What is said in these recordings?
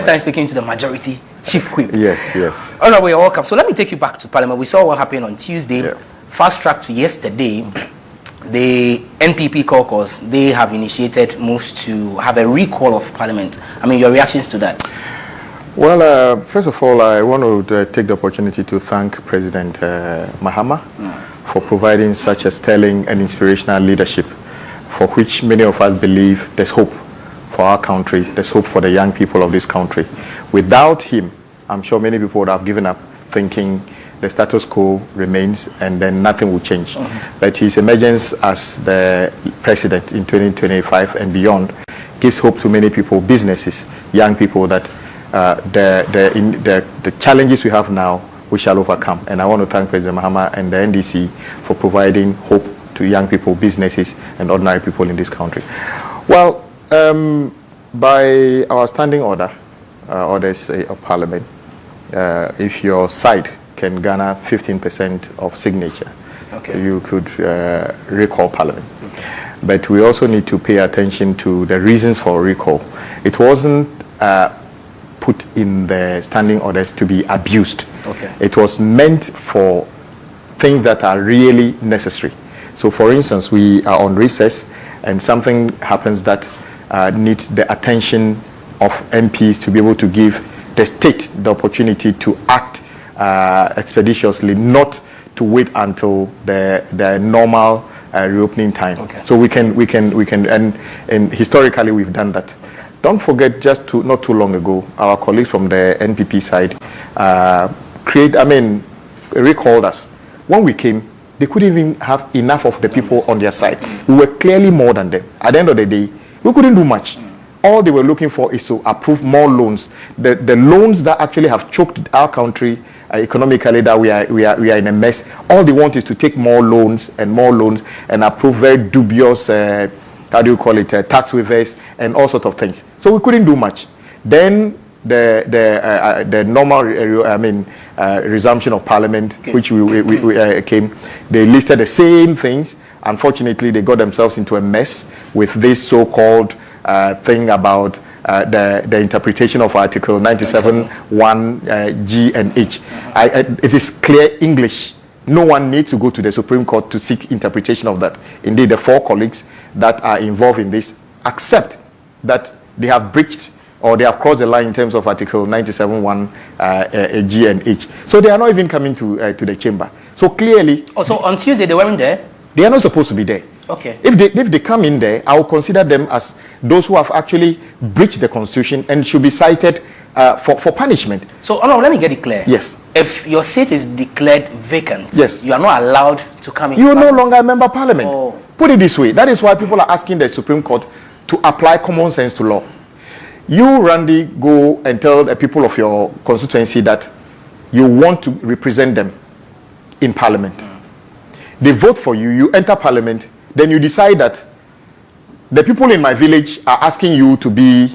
time speaking to the majority chief whip. Yes, yes. Honorable, you're welcome. So let me take you back to Parliament. We saw what happened on Tuesday. Yeah. Fast track to yesterday. The NPP caucus, they have initiated moves to have a recall of Parliament. I mean, your reactions to that? Well, first of all, I want to take the opportunity to thank President Mahama for providing such a sterling and inspirational leadership, for which many of us believe there's hope for our country, there's hope for the young people of this country. Without him, I'm sure many people would have given up, thinking the status quo remains and then nothing will change. But his emergence as the president in 2025 and beyond gives hope to many people, businesses, young people, that the challenges we have now, we shall overcome. And I want to thank President Mahama and the NDC for providing hope to young people, businesses, and ordinary people in this country. Well, by our standing orders of Parliament, if your side can garner 15% of signature, you could recall Parliament. But we also need to pay attention to the reasons for recall. It wasn't put in the standing orders to be abused. It was meant for things that are really necessary. So for instance, we are on recess and something happens that needs the attention of MPs to be able to give the state the opportunity to act expeditiously, not to wait until the normal reopening time. So we can, and historically we've done that. Don't forget, not too long ago, our colleagues from the NPP side recalled us. When we came, they couldn't even have enough of the people on their side. We were clearly more than them. At the end of the day, we couldn't do much. All they were looking for is to approve more loans. The loans that actually have choked our country economically, that we are in a mess. All they want is to take more loans and approve very dubious, tax waivers and all sorts of things. So we couldn't do much. Then the normal resumption of Parliament, which we came, they listed the same things. Unfortunately, they got themselves into a mess with this so-called thing about the interpretation of Article 97(1) G and H. It is clear English. No one needs to go to the Supreme Court to seek interpretation of that. Indeed, the 4 colleagues that are involved in this accept that they have breached or they have crossed the line in terms of Article 97(1) G and H. So they are not even coming to the chamber. So clearly... so on Tuesday they weren't there? They are not supposed to be there. If they come in there, I will consider them as those who have actually breached the Constitution and should be cited for punishment. So, let me get it clear. Yes. If your seat is declared vacant, yes, you are not allowed to come in. You are no longer a member of Parliament. Put it this way. That is why people are asking the Supreme Court to apply common sense to law. You, Randy, go and tell the people of your constituency that you want to represent them in Parliament. They vote for you, you enter Parliament, then you decide that the people in my village are asking you to be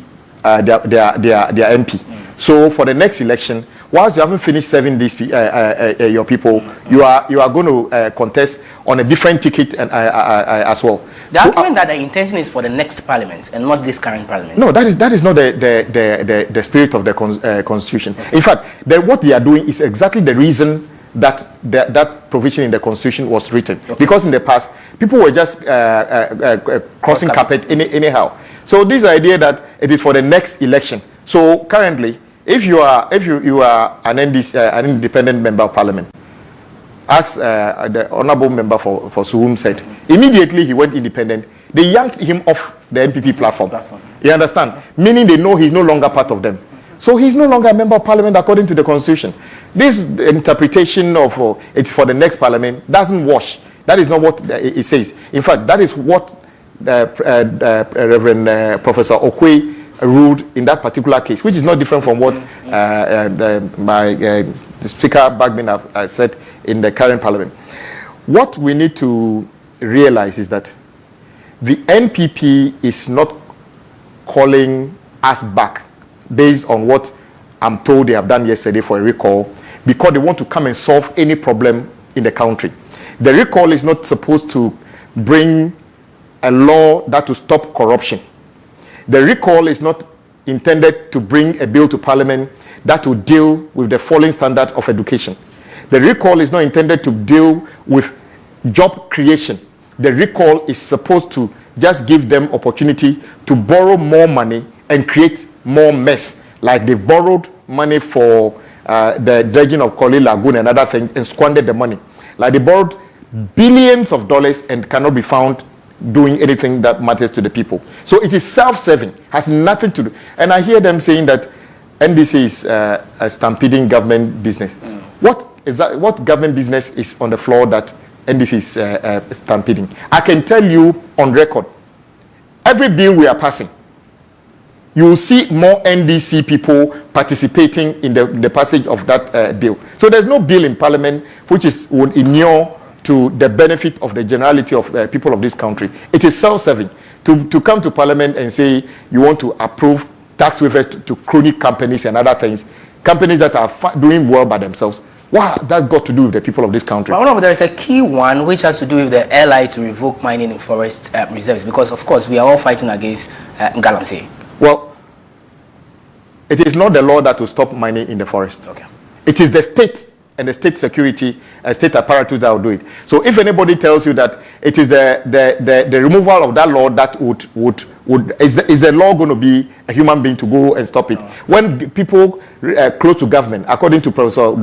their MP. So for the next election, whilst you haven't finished serving these your people, you are going to contest on a different ticket and as well. The argument that the intention is for the next Parliament and not this current Parliament. No, that is not the spirit of the Constitution. In fact, what they are doing is exactly the reason that that provision in the Constitution was written. Because in the past, people were just crossing carpet anyhow. So this idea that it is for the next election. So currently, if you are an independent member of Parliament, as the honourable member for Suhum said, immediately he went independent. They yanked him off the NPP platform. You understand? Meaning they know he's no longer part of them. So he's no longer a member of Parliament according to the Constitution. This interpretation of it's for the next Parliament doesn't wash. That is not what it says. In fact, that is what Reverend Professor Okwe ruled in that particular case, which is not different from what the Speaker Bagman have said in the current Parliament. What we need to realize is that the NPP is not calling us back based on what I'm told they have done yesterday for a recall, because they want to come and solve any problem in the country. The recall is not supposed to bring a law that will stop corruption. The recall is not intended to bring a bill to Parliament that will deal with the falling standard of education. The recall is not intended to deal with job creation. The recall is supposed to just give them opportunity to borrow more money and create more mess. Like they borrowed money for the dredging of Koli Lagoon and other things and squandered the money. Like they borrowed billions of dollars and cannot be found doing anything that matters to the people. So it is self-serving, has nothing to do. And I hear them saying that NDC is a stampeding government business. What is that? What government business is on the floor that NDC is stampeding? I can tell you on record, every bill we are passing, you will see more NDC people participating in the passage of that bill. So there's no bill in Parliament which would inure to the benefit of the generality of people of this country. It is self-serving to come to Parliament and say you want to approve tax waivers to chronic companies and other things, companies that are doing well by themselves. What that got to do with the people of this country? But there is a key one which has to do with the LI to revoke mining in forest reserves, because of course we are all fighting against Galamsey. Well, it is not the law that will stop mining in the forest. Okay. It is the state and the state security and state apparatus that will do it. So if anybody tells you that it is the removal of that law that is the law going to be a human being to go and stop it? No. When people close to government, according to Professor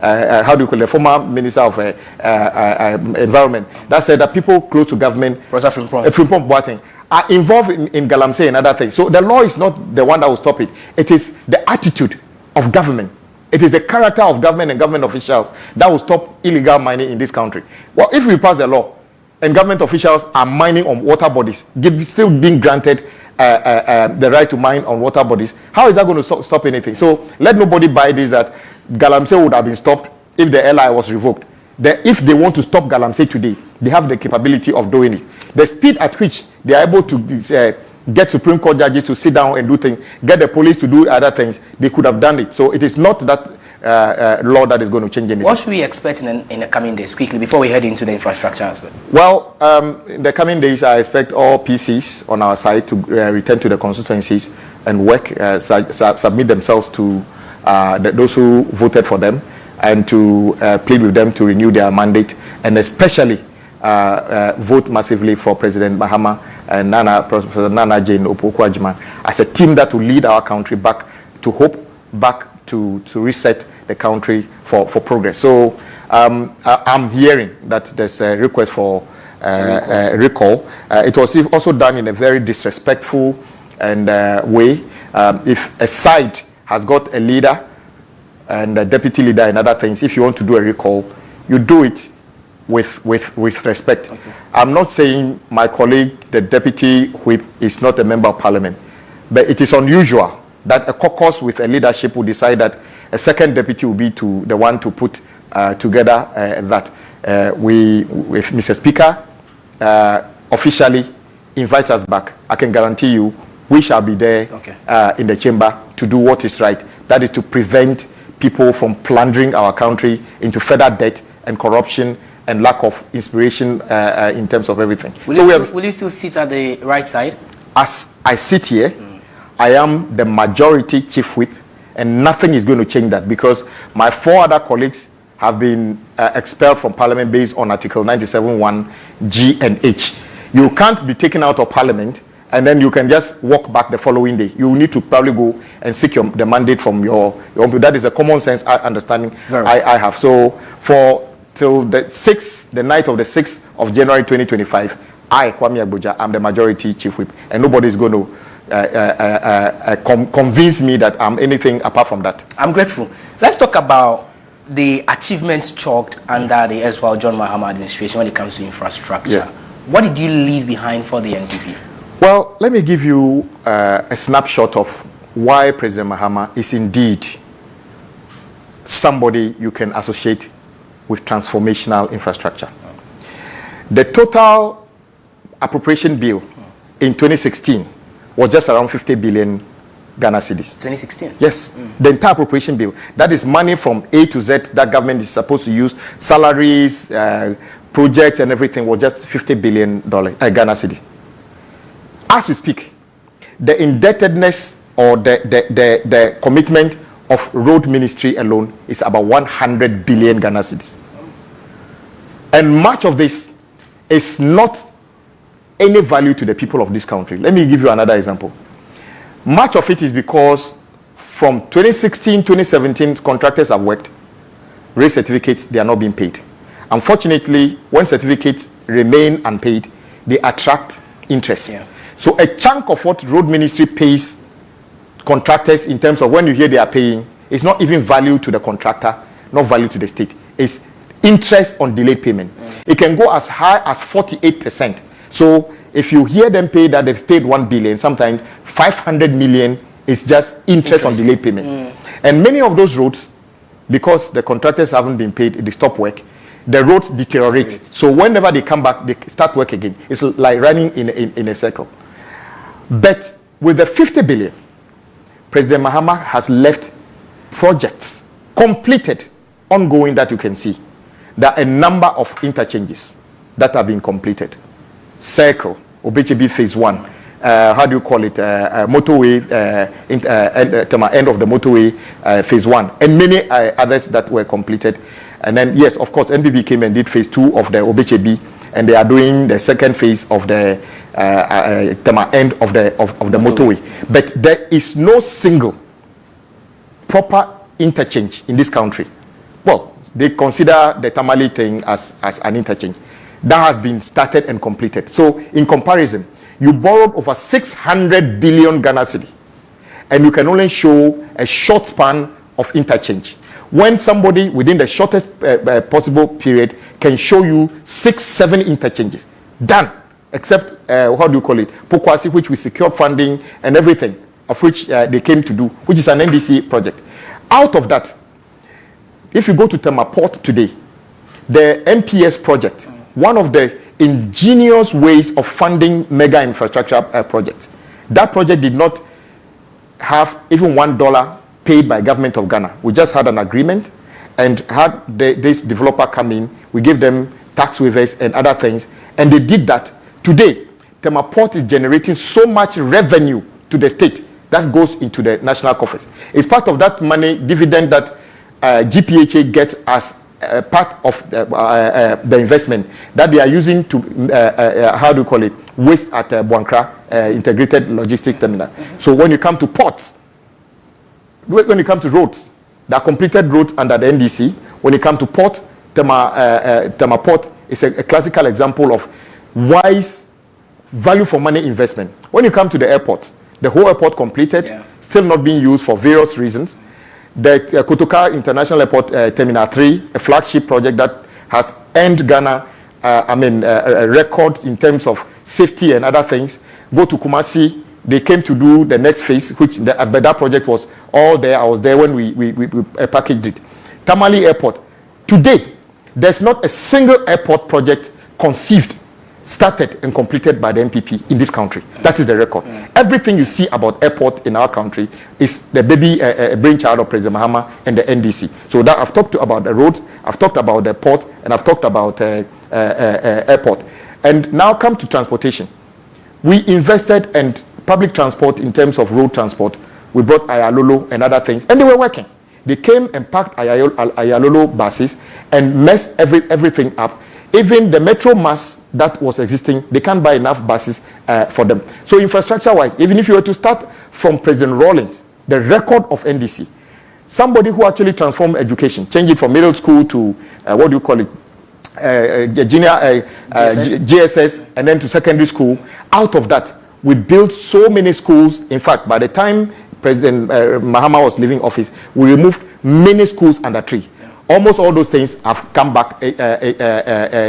how do you call it, the former Minister of Environment, that said that people close to government, Professor Frimpong Boateng, are involved in Galamsey and other things. So the law is not the one that will stop it. It is the attitude of government. It is the character of government and government officials that will stop illegal mining in this country. Well, if we pass the law and government officials are mining on water bodies, still being granted the right to mine on water bodies, how is that going to stop anything? So let nobody buy this that Galamsey would have been stopped if the LI was revoked. If they want to stop Galamsey today, they have the capability of doing it. The speed at which they are able to get Supreme Court judges to sit down and do things, get the police to do other things, they could have done it. So it is not that law that is going to change anything. What should we expect in the coming days, quickly, before we head into the infrastructure aspect? Well, in the coming days, I expect all PCs on our side to return to the constituencies and work, submit themselves to those who voted for them, and to plead with them to renew their mandate, and especially vote massively for President Mahama and Professor Nana Jane Opoku-Agyeman as a team that will lead our country back to hope, back to reset the country for progress. So I'm hearing that there's a request for recall. It was also done in a very disrespectful and way. If a side has got a leader and a deputy leader and other things, if you want to do a recall, you do it with respect. Okay. I'm not saying my colleague, the deputy whip, is not a member of Parliament, but it is unusual that a caucus with a leadership will decide that a second deputy will be the one to put together that. If Mr. Speaker officially invites us back, I can guarantee you we shall be there in the chamber to do what is right. That is to prevent people from plundering our country into further debt and corruption and lack of inspiration in terms of everything. Will you still sit at the right side? As I sit here, I am the majority chief whip, and nothing is going to change that, because my 4 other colleagues have been expelled from Parliament based on Article 97(1) G and H. You can't be taken out of Parliament and then you can just walk back the following day. You need to probably go and seek the mandate from your that is a common sense understanding I have. So till the night of the 6th of January 2025, I, Kwame Agbodza, am the majority chief whip, and nobody is going to convince me that I'm anything apart from that. I'm grateful. Let's talk about the achievements chalked under the erstwhile John Mahama administration when it comes to infrastructure. Yeah. What did you leave behind for the NPP? Well, let me give you a snapshot of why President Mahama is indeed somebody you can associate with transformational infrastructure. The total appropriation bill in 2016 was just around 50 billion Ghana cedis. 2016? Yes. The entire appropriation bill. That is money from A to Z that government is supposed to use. Salaries, projects and everything was just $50 billion Ghana cedis. As we speak, the indebtedness or the commitment of road ministry alone is about 100 billion Ghana cedis. And much of this is not any value to the people of this country. Let me give you another example. Much of it is because from 2016, 2017, contractors have worked, raised certificates, they are not being paid. Unfortunately, when certificates remain unpaid, they attract interest. Yeah. So a chunk of what road ministry pays contractors in terms of when you hear they are paying, it's not even value to the contractor, not value to the state. It's interest on delayed payment. It can go as high as 48%. So if you hear them pay that they've paid 1 billion, sometimes 500 million is just interest on delayed payment. And many of those roads, because the contractors haven't been paid, they stop work, the roads deteriorate. So whenever they come back, they start work again. It's like running in a circle. But with the 50 billion, President Mahama has left projects completed, ongoing, that you can see. There are a number of interchanges that have been completed. Circle, Obechebi phase 1, how do you call it, motorway, end of the motorway, phase 1, and many others that were completed. And then, yes, of course, NPP came and did phase 2 of the Obechebi, and they are doing the second phase of the end of the motorway. But there is no single proper interchange in this country. Well, they consider the Tamale thing as an interchange. That has been started and completed. So, in comparison, you borrowed over 600 billion Ghana cedi, and you can only show a short span of interchange. When somebody within the shortest possible period can show you 6-7 interchanges done, except how do you call it, Pokwasi, which we secured funding and everything, of which they came to do, which is an NDC project. Out of that, if you go to Tema Port today, the NPS project, one of the ingenious ways of funding mega infrastructure projects. That project did not have even $1 paid by government of Ghana. We just had an agreement and had this developer come in. We gave them tax waivers and other things, and they did that. Today, Tema Port is generating so much revenue to the state that goes into the national coffers. It's part of that money dividend that GPHA gets as part of the investment that they are using to, how do you call it, waste at Buankra Integrated Logistics Terminal. So when you come to ports, when you come to roads, there are completed roads under the NDC. When you come to port, Tema Port is a classical example of wise value for money investment. When you come to the airport, the whole airport completed, still not being used for various reasons. The Kotoka International Airport Terminal 3, a flagship project that has earned Ghana records in terms of safety and other things. Go to Kumasi, they came to do the next phase, which that project was all there. I was there when we packaged it. Tamale Airport. Today, there's not a single airport project conceived, started and completed by the NPP in this country. That is the record. Everything you see about airport in our country is the baby brainchild of President Mahama and the NDC. So that I've talked about the roads, I've talked about the port, and I've talked about airport. And now come to transportation. We invested in public transport in terms of road transport. We brought Ayalolo and other things, and they were working. They came and packed Ayalolo buses and messed everything up. Even the metro mass that was existing, they can't buy enough buses for them. So infrastructure-wise, even if you were to start from President Rawlings, the record of NDC, somebody who actually transformed education, change it from middle school to, what do you call it, junior, GSS, and then to secondary school. Out of that, we built so many schools. In fact, by the time President Mahama was leaving office, we removed many schools under tree. Almost all those things have come back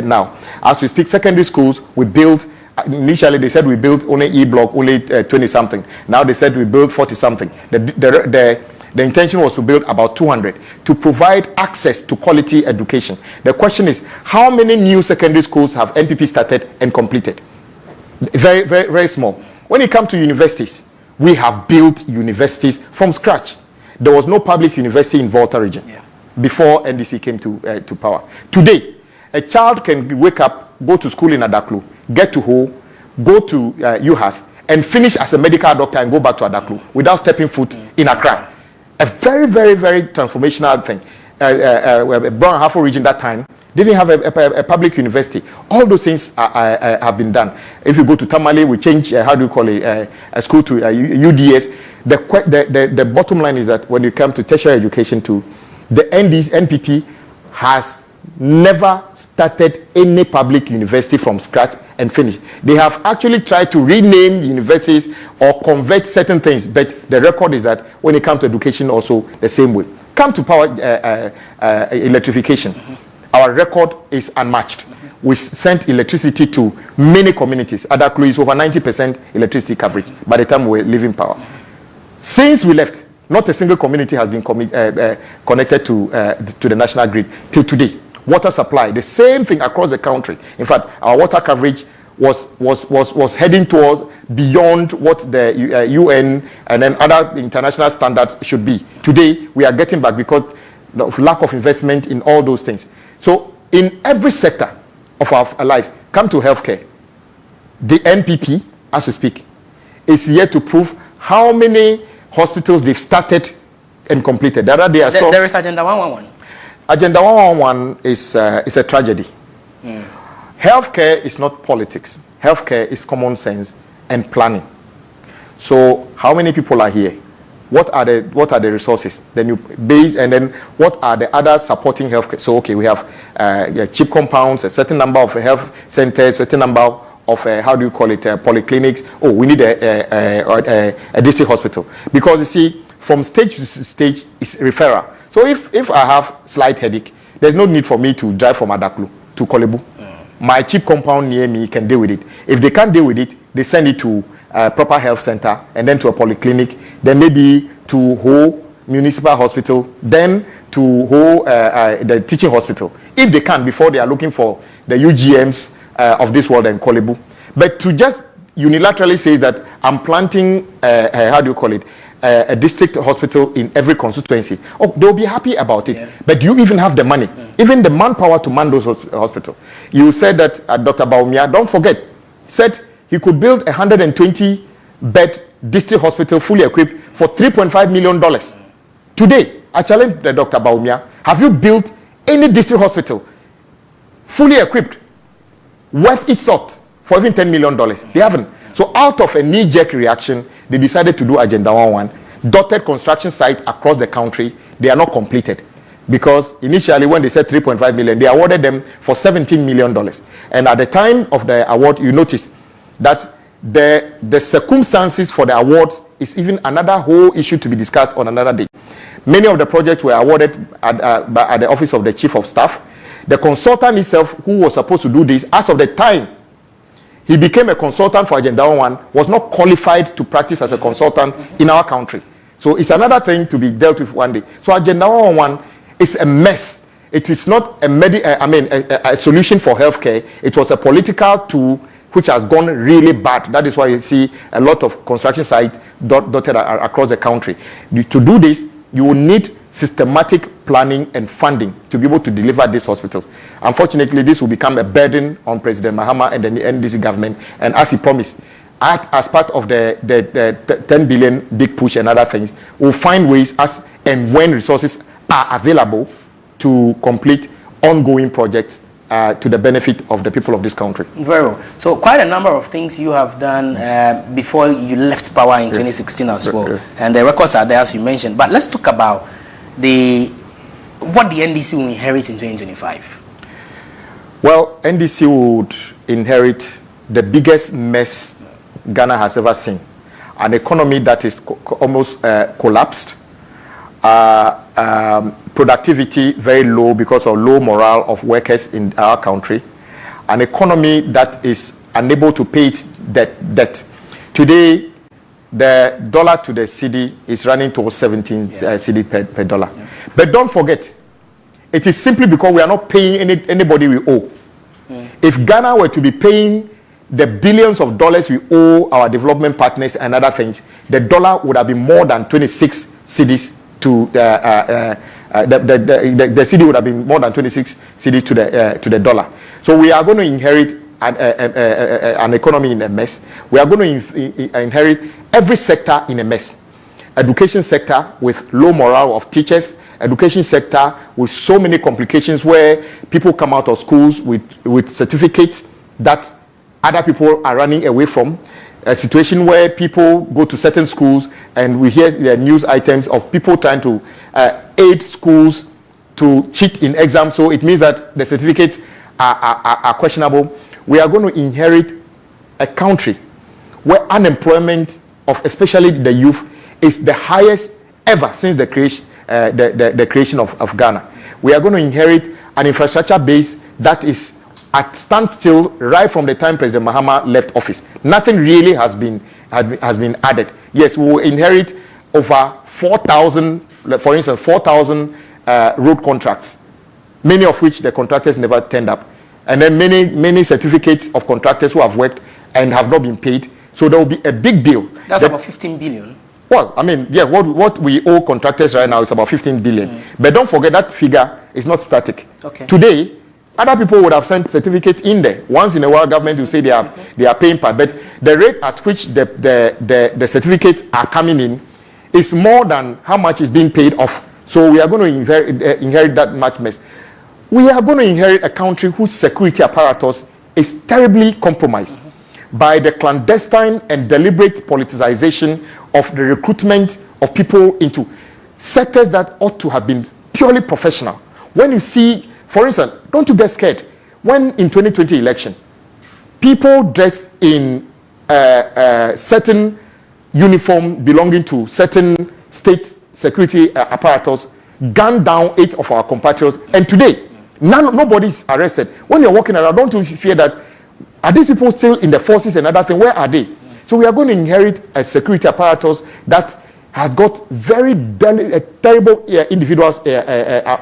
now. As we speak, secondary schools, we built, initially they said we built only E-block, only 20-something. Now they said we built 40-something. The intention was to build about 200 to provide access to quality education. The question is, how many new secondary schools have NPP started and completed? Very, very, very small. When it comes to universities, we have built universities from scratch. There was no public university in Volta region before NDC came to power. Today, a child can wake up, go to school in Adaklu, get to Ho, go to UHAS, and finish as a medical doctor and go back to Adaklu without stepping foot in Accra. A very, very, very transformational thing. Brown Hafo region that time didn't have a public university. All those things have been done. If you go to Tamale, we change, how do you call it, a school to UDS. The bottom line is that when you come to tertiary education too, the NPP has never started any public university from scratch and finished. They have actually tried to rename universities or convert certain things, but the record is that when it comes to education also the same way. Come to power electrification. Our record is unmatched. We sent electricity to many communities. Adaklu is over 90% electricity coverage by the time we were leaving power. Since we left, not a single community has been connected to the national grid till today. Water supply, the same thing across the country. In fact, our water coverage was heading towards beyond what the UN and then other international standards should be. Today, we are getting back because of lack of investment in all those things. So, in every sector of our lives, come to healthcare. The NPP, as we speak, is yet to prove how many hospitals they've started and completed. The other day I saw... There is Agenda 111. Agenda 111 is a tragedy. Healthcare is not politics. Healthcare is common sense and planning. So how many people are here? What are the resources? Then you base, and then what are the other supporting healthcare? So okay, we have cheap compounds, a certain number of health centers, a certain number of how do you call it, polyclinics. Oh, we need a district hospital, because you see, from stage to stage is referral. So if I have slight headache, there's no need for me to drive from Adaklu to Kolebu. My cheap compound near me can deal with it. If they can't deal with it, they send it to a proper health center, and then to a polyclinic, then maybe to Ho Municipal Hospital, then to Ho the teaching hospital. If they can, before they are looking for the UGMs of this world and Kolebu. But to just unilaterally say that I'm planting, how do you call it, a district hospital in every constituency, oh, they'll be happy about it. Yeah. But you even have the money, even the manpower to man those hospitals. You said that Dr. Baumia, don't forget, said he could build a 120-bed district hospital fully equipped for $3.5 million. Today, I challenge Dr. Baumia, have you built any district hospital fully equipped worth its salt for even $10 million? They haven't. So out of a knee-jerk reaction, they decided to do Agenda 111. Dotted construction sites across the country, they are not completed. Because initially when they said 3.5 million, they awarded them for $17 million. And at the time of the award, you notice that the circumstances for the award is even another whole issue to be discussed on another day. Many of the projects were awarded at the office of the chief of staff. The consultant himself, who was supposed to do this, as of the time he became a consultant for Agenda 111, was not qualified to practice as a consultant in our country. So it's another thing to be dealt with one day. So Agenda 111 is a mess. It is not a solution for healthcare. It was a political tool which has gone really bad. That is why you see a lot of construction sites dotted across the country. To do this, you will need systematic planning and funding to be able to deliver these hospitals. Unfortunately, this will become a burden on President Mahama and the NDC government. And as he promised, as part of the 10 billion big push and other things, we'll find ways as and when resources are available to complete ongoing projects to the benefit of the people of this country. Very well. So quite a number of things you have done before you left power in 2016 as well. And the records are there, as you mentioned. But let's talk about what the NDC will inherit in 2025. Well, NDC would inherit the biggest mess Ghana has ever seen. An economy that is almost collapsed. Productivity very low because of low morale of workers in our country. An economy that is unable to pay its debt. Today, the dollar to the cedi is running towards 17 cedi per dollar. Yeah. But don't forget, it is simply because we are not paying anybody we owe. If Ghana were to be paying the billions of dollars we owe our development partners and other things, the dollar would have been more than 26 cedis to the cedi would have been more than 26 cedis to the dollar. So we are going to inherit an economy in a mess. We are going to inherit every sector in a mess. Education sector with low morale of teachers, education sector with so many complications where people come out of schools with certificates that other people are running away from, a situation where people go to certain schools and we hear the news items of people trying to aid schools to cheat in exams, so it means that the certificates are questionable. We are going to inherit a country where unemployment of especially the youth is the highest ever since the creation of Ghana. We are going to inherit an infrastructure base that is at standstill right from the time President Mahama left office. Nothing really has been added. Yes, we will inherit over 4,000, for instance, 4,000 road contracts, many of which the contractors never turned up, and then many certificates of contractors who have worked and have not been paid. So there will be a big bill. That's about 15 billion. Well, I mean, yeah, what we owe contractors right now is about 15 billion. But don't forget that figure is not static. Okay. Today, other people would have sent certificates in there. Once in a while, government will say they are paying part. But the rate at which the certificates are coming in is more than how much is being paid off. So we are going to inherit that much mess. We are going to inherit a country whose security apparatus is terribly compromised by the clandestine and deliberate politicization of the recruitment of people into sectors that ought to have been purely professional. When you see, for instance, don't you get scared when in 2020 election, people dressed in certain uniform belonging to certain state security apparatus gunned down 8 of our compatriots, and today nobody's arrested. When you're walking around, don't you fear that are these people still in the forces and other thing? Where are they? So we are going to inherit a security apparatus that has got very terrible individuals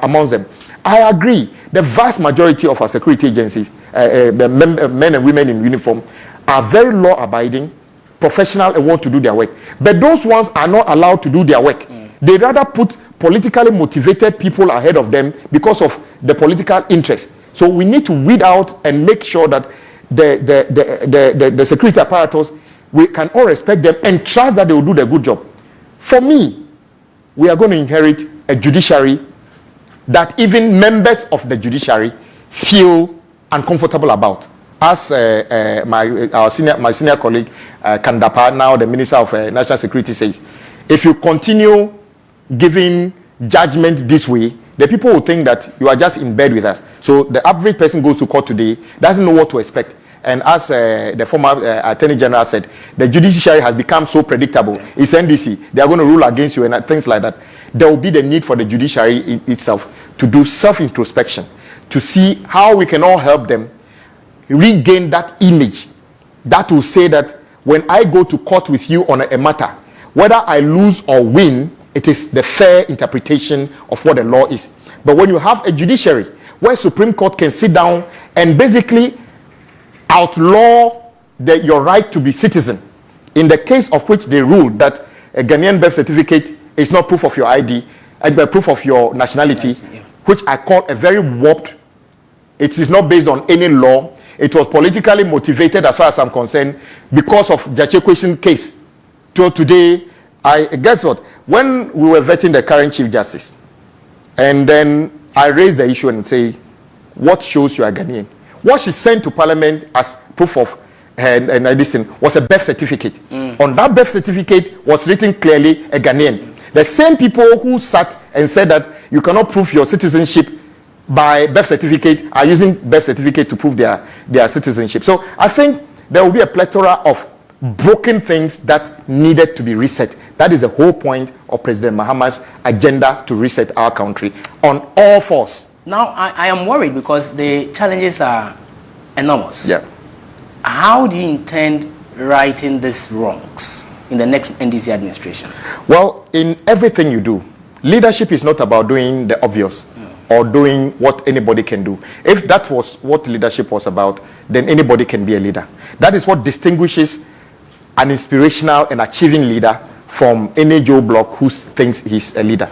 amongst them. I agree. The vast majority of our security agencies, men and women in uniform, are very law-abiding, professional, and want to do their work. But those ones are not allowed to do their work. They rather put politically motivated people ahead of them because of the political interest. So we need to weed out and make sure that the security apparatus, we can all respect them and trust that they will do the good job. For me, we are going to inherit a judiciary that even members of the judiciary feel uncomfortable about. As my senior colleague, Kandapa, now the Minister of National Security, says, if you continue giving judgment this way, the people will think that you are just in bed with us. So the average person goes to court today, doesn't know what to expect. And as the former Attorney General said, the judiciary has become so predictable. It's NDC. They are going to rule against you and things like that. There will be the need for the judiciary itself to do self-introspection, to see how we can all help them regain that image that will say that when I go to court with you on a matter, whether I lose or win, it is the fair interpretation of what the law is. But when you have a judiciary where Supreme Court can sit down and basically outlaw your right to be citizen, in the case of which they ruled that a Ghanaian birth certificate is not proof of your ID and proof of your nationality, which I call a very warped. It is not based on any law. It was politically motivated, as far as I'm concerned, because of Jachekweshin's case. Till today, guess what? When we were vetting the current Chief Justice, and then I raised the issue and say, what shows you are Ghanaian? What she sent to Parliament as proof of this was a birth certificate. On that birth certificate was written clearly a Ghanaian. The same people who sat and said that you cannot prove your citizenship by birth certificate are using birth certificate to prove their citizenship. So I think there will be a plethora of broken things that needed to be reset. That is the whole point of President Mahama's agenda to reset our country on all fours. Now, I am worried because the challenges are enormous. Yeah. How do you intend righting these wrongs in the next NDC administration? Well, in everything you do, leadership is not about doing the obvious or doing what anybody can do. If that was what leadership was about, then anybody can be a leader. That is what distinguishes an inspirational and achieving leader from any Joe Block who thinks he's a leader.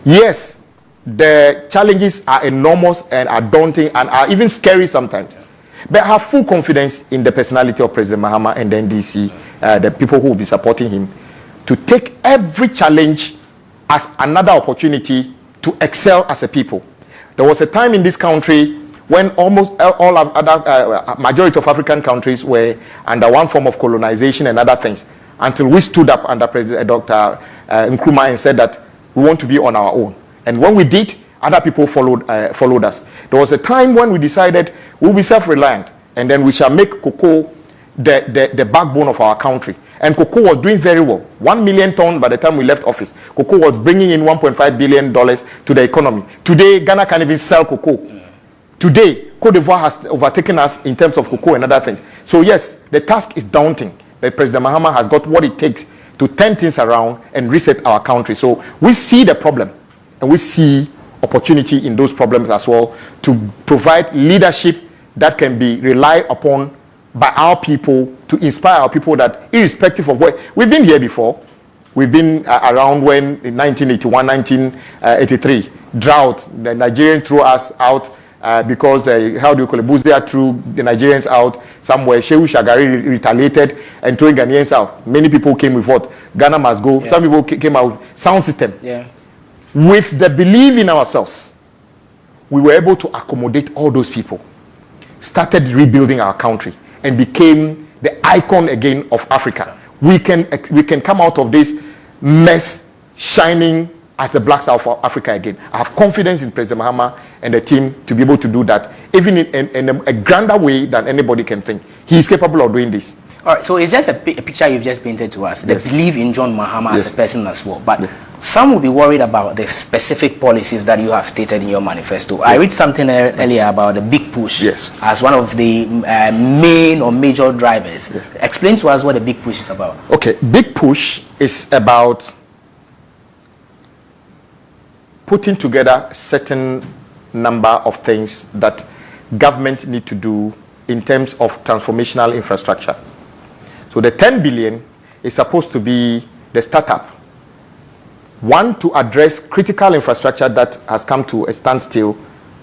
Yes, the challenges are enormous and are daunting and are even scary sometimes. But I have full confidence in the personality of President Mahama and the NDC, the people who will be supporting him, to take every challenge as another opportunity to excel as a people. There was a time in this country when almost all other majority of African countries were under one form of colonization and other things, until we stood up under President Dr. Nkrumah and said that we want to be on our own. And when we did, other people followed us. There was a time when we decided we'll be self-reliant, and then we shall make cocoa the backbone of our country. And cocoa was doing very well. 1 million tons by the time we left office. Cocoa was bringing in $1.5 billion to the economy. Today, Ghana can't even sell cocoa. Today, Cote d'Ivoire has overtaken us in terms of cocoa and other things. So yes, the task is daunting, but President Mahama has got what it takes to turn things around and reset our country. So we see the problem, and we see opportunity in those problems as well, to provide leadership that can be relied upon by our people, to inspire our people, that irrespective of what we've been here before. We've been around when in 1981, 1983, drought, the Nigerians threw us out because how do you call it? Buzia threw the Nigerians out somewhere. Shehu Shagari retaliated and threw Ghanaians out. Many people came with what? Ghana must go. Yeah. Some people came out with sound system. Yeah. With the belief in ourselves, we were able to accommodate all those people, started rebuilding our country, and became the icon again of Africa. We can come out of this mess shining as the black star of Africa again. I have confidence in President Mahama and the team to be able to do that, even in a grander way than anybody can think. He is capable of doing this. All right, so it's just a picture you've just painted to us, the belief in John Mahama as a person as well. But some will be worried about the specific policies that you have stated in your manifesto. I read something earlier about the big push as one of the main or major drivers. Explain to us what the big push is about. Okay, big push is about putting together a certain number of things that government need to do in terms of transformational infrastructure. So the 10 billion is supposed to be the startup. One, to address critical infrastructure that has come to a standstill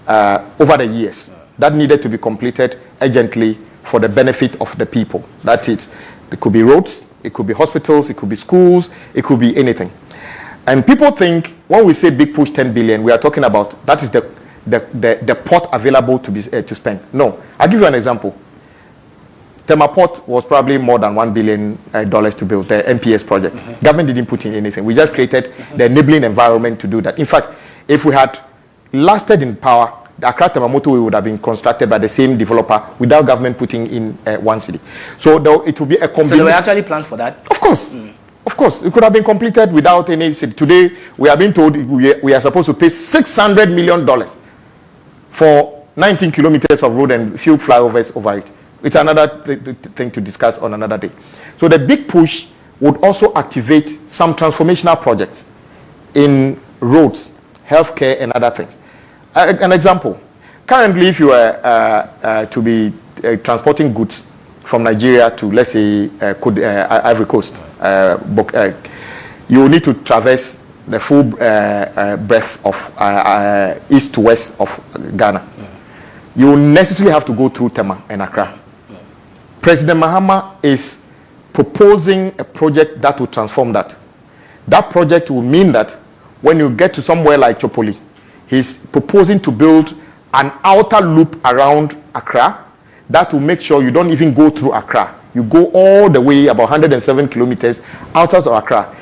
over the years, that needed to be completed urgently for the benefit of the people. That is, it could be roads, it could be hospitals, it could be schools, it could be anything. And people think when we say big push 10 billion, we are talking about that is the pot available to spend. No, I'll give you an example. Tema Port was probably more than $1 billion to build the MPS project. Government didn't put in anything. We just created the enabling environment to do that. In fact, if we had lasted in power, the Accra Tema Motorway would have been constructed by the same developer without government putting in one city. So it would be a combination. So there were actually plans for that? Of course. Of course. It could have been completed without any city. Today, we are being told we are supposed to pay $600 million for 19 kilometers of road and few flyovers over it. It's another thing to discuss on another day. So the big push would also activate some transformational projects in roads, healthcare, and other things. An example, currently if you are to be transporting goods from Nigeria to, let's say, Ivory Coast, you will need to traverse the full breadth of east to west of Ghana. You will necessarily have to go through Tema and Accra. President Mahama is proposing a project that will transform that. That project will mean that when you get to somewhere like Chopoli, he's proposing to build an outer loop around Accra that will make sure you don't even go through Accra. You go all the way about 107 kilometers outside of Accra.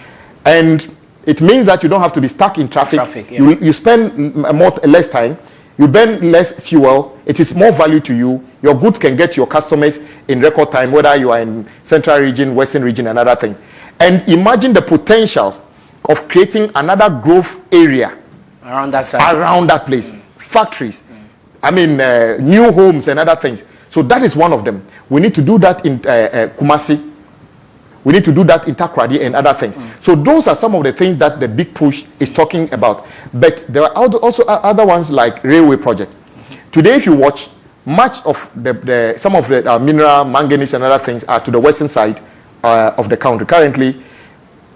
And it means that you don't have to be stuck in traffic. You spend less time. You burn less fuel. It is more value to you. Your goods can get to your customers in record time, whether you are in central region, western region, and other thing. And imagine the potentials of creating another growth area around that side, around that place. Factories, I mean, new homes and other things. So that is one of them. We need to do that in Kumasi. We need to do that in Takoradi and other things. So those are some of the things that the big push is talking about. But there are also other ones like railway project. Today, if you watch, much of some of the mineral, manganese and other things are to the western side of the country. Currently,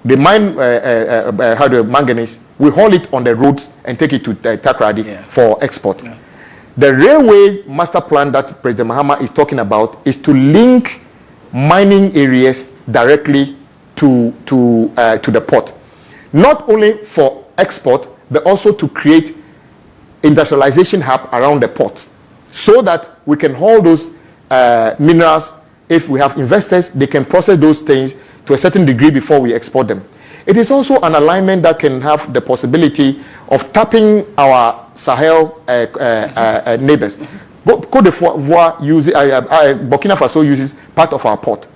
they mine manganese, we haul it on the roads and take it to Takoradi for export. The railway master plan that President Mahama is talking about is to link mining areas directly to the port, not only for export but also to create industrialization hub around the port, so that we can hold those minerals. If we have investors, they can process those things to a certain degree before we export them. It is also an alignment that can have the possibility of tapping our Sahel neighbors. Côte d'Ivoire uses, Burkina Faso uses part of our port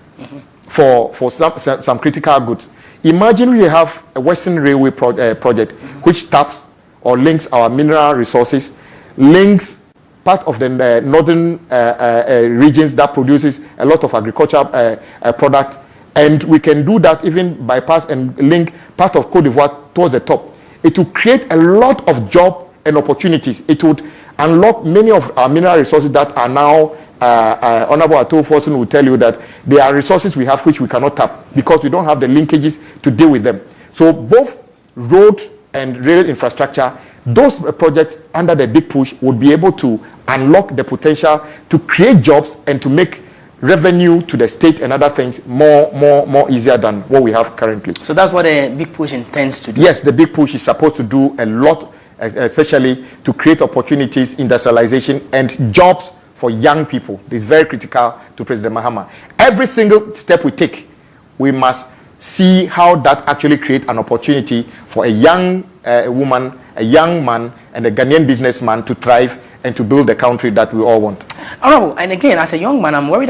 for some critical goods. Imagine we have a Western Railway project which taps or links our mineral resources, links part of the northern regions that produces a lot of agricultural products, and we can do that even bypass and link part of Côte d'Ivoire towards the top. It will create a lot of job and opportunities. It would unlock many of our mineral resources that are now, Honorable Ato Forson will tell you that there are resources we have which we cannot tap because we don't have the linkages to deal with them. So both road and rail infrastructure, those projects under the big push would be able to unlock the potential to create jobs and to make revenue to the state and other things more easier than what we have currently. So that's what the big push intends to do? Yes, the big push is supposed to do a lot, especially to create opportunities, industrialization, and jobs for young people. It's very critical to President Mahama. Every single step we take, we must see how that actually creates an opportunity for a young woman, a young man, and a Ghanaian businessman to thrive and to build the country that we all want. Honorable, and again, as a young man, I'm worried